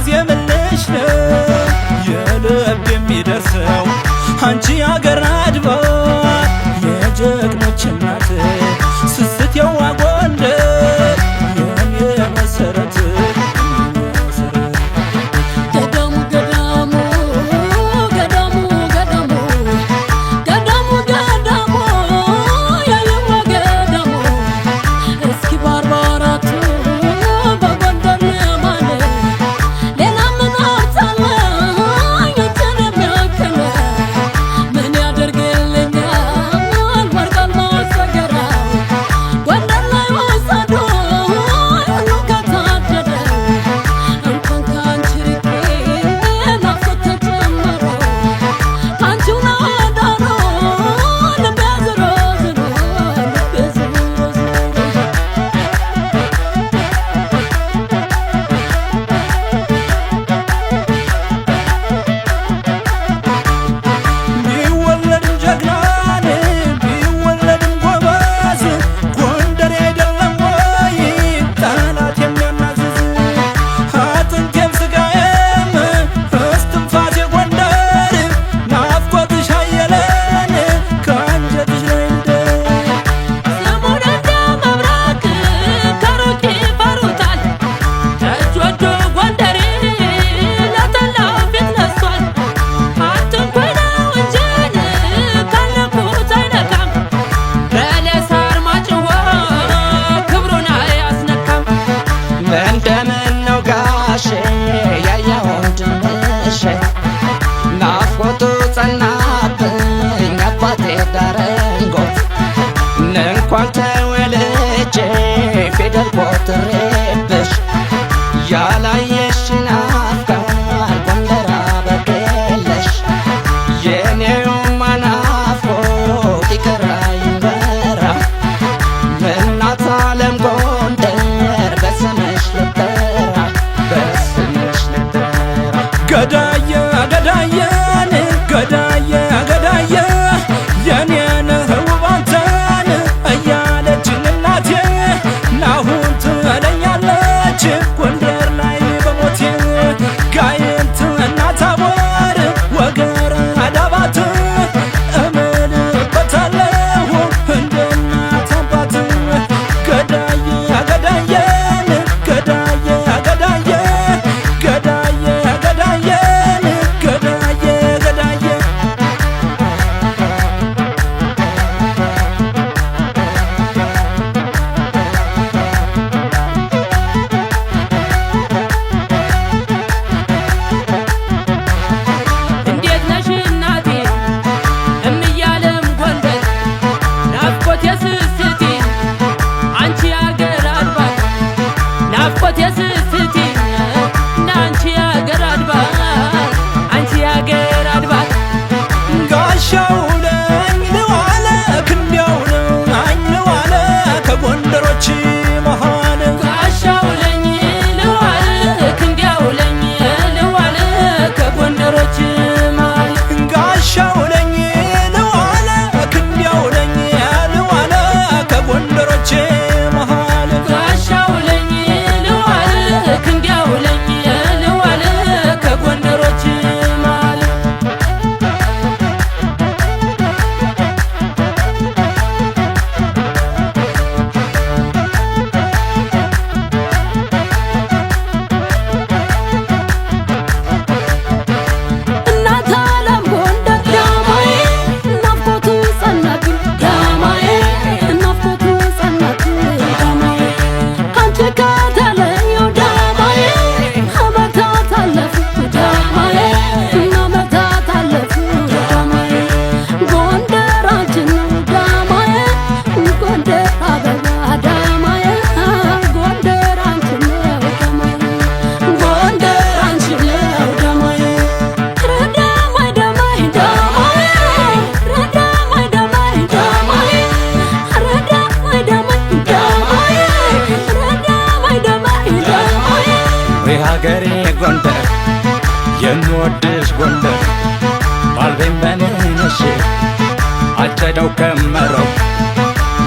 ማዜምልሽ ነው የልብ የሚደርሰው አንቺ አገር አድባር የጀግኖች እናት ስስት የዋ ጎንደር የኔ መሰረት ናፍቆቱ ጸናብኝ አባቴ ዳረንጎት እንኳን ተወልጄ ፊደል ቆጥሬብሽ ያላየሽን አፍቃር ጎንደር አበቀለሽ የኔውማ ናፍቆት ይቀር አይበራ እናት ዓለም ጎንደር በስምሽ ልጠራ በስምሽ ልጠራ ገዳየ ገዳየን ገዳየ ገዳየ የኔን ውብ አንተን እያለችን እናቴ ናሁን ትለኛለች ጎንደር ላይ በሞቴ ጋይንት እናት አቦር ወገር አዳባት እምልበታለሁ እንደ እናት አባት ገዳየ ገዳየን ገዳየ ገዳየ ገዳየ ገዳየ ሀገሬ ጎንደር የምወድሽ ጎንደር ባልቤን በኔነሽ አጨደው ከመረው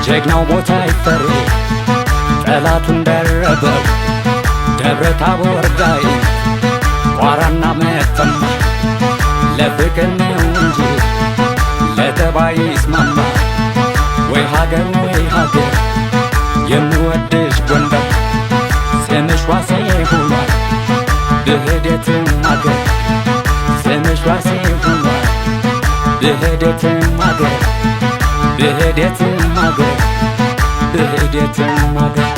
ጀግናው ሞታ ይፈሪ ጠላቱን ደረበው ደብረ ታቦር ጋይ ቋራና መተማ ለፍቅር ነው እንጂ ለጠባይ ይስማማ ወይ ሀገር የምወድሽ ጎንደር ስምሽ ዋሴ ሆኗል ብሄደትም አገር ስምሽ ዋሴ ሆኗል ብሄደትም አገር ብሄደትም አገር ብሄደትም አገር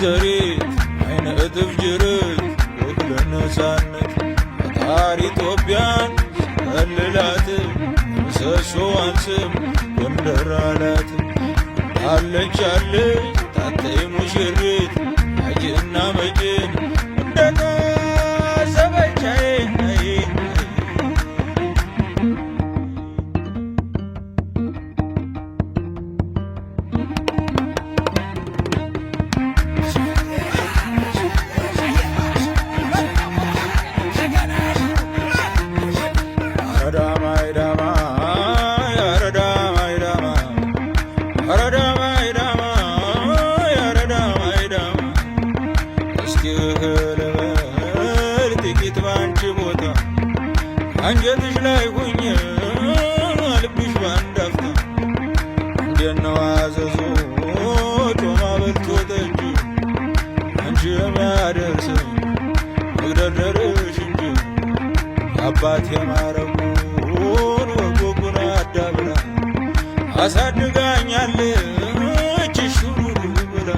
ዘሪት አይነ እጥፍ ጅርት ወክለነሳነት ፈጣሪ ኢትዮጵያን ቀልላት ምሰሶዋን ስም ጎንደር አላት አለች አለች ታተይ ሙሽሪት አጅና መጅን እንደታ ሰበቻዬ አንጀትሽ ላይ ሁኜ ልብሽ ባንዳፍታ እንደነው አዘዞ ጮማ በልቶ ጠጅ አንቺ የሚያደርሰኝ መግደርደርሽ እንጂ አባት የማረጉን ወጎጉን አዳብራ አሳድጋኛለች ሹሩሩ ብላ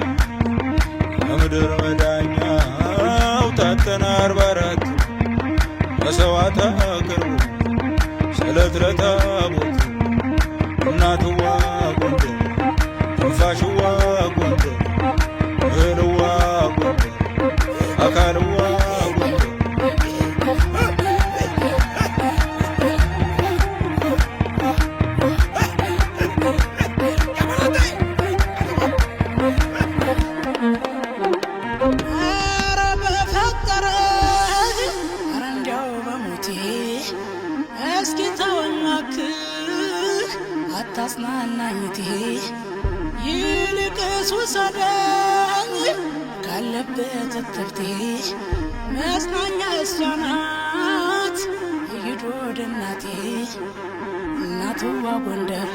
ከምድር መዳኛው ታተና 44 መሰዋዕት አቅርቡ ስለት ለታቦት እናትዋ ጎንደር ትንፋሽዋ ጎንደር እህልዋ ጎንደር አካልዋ ጎንደር አታጽናናኝቴ ይልቅስ ውሰደኝ ካለበት እትብቴ መጽናኛ እሷ ናት ይሂድ ወደ እናቴ እናትዋ ጎንደር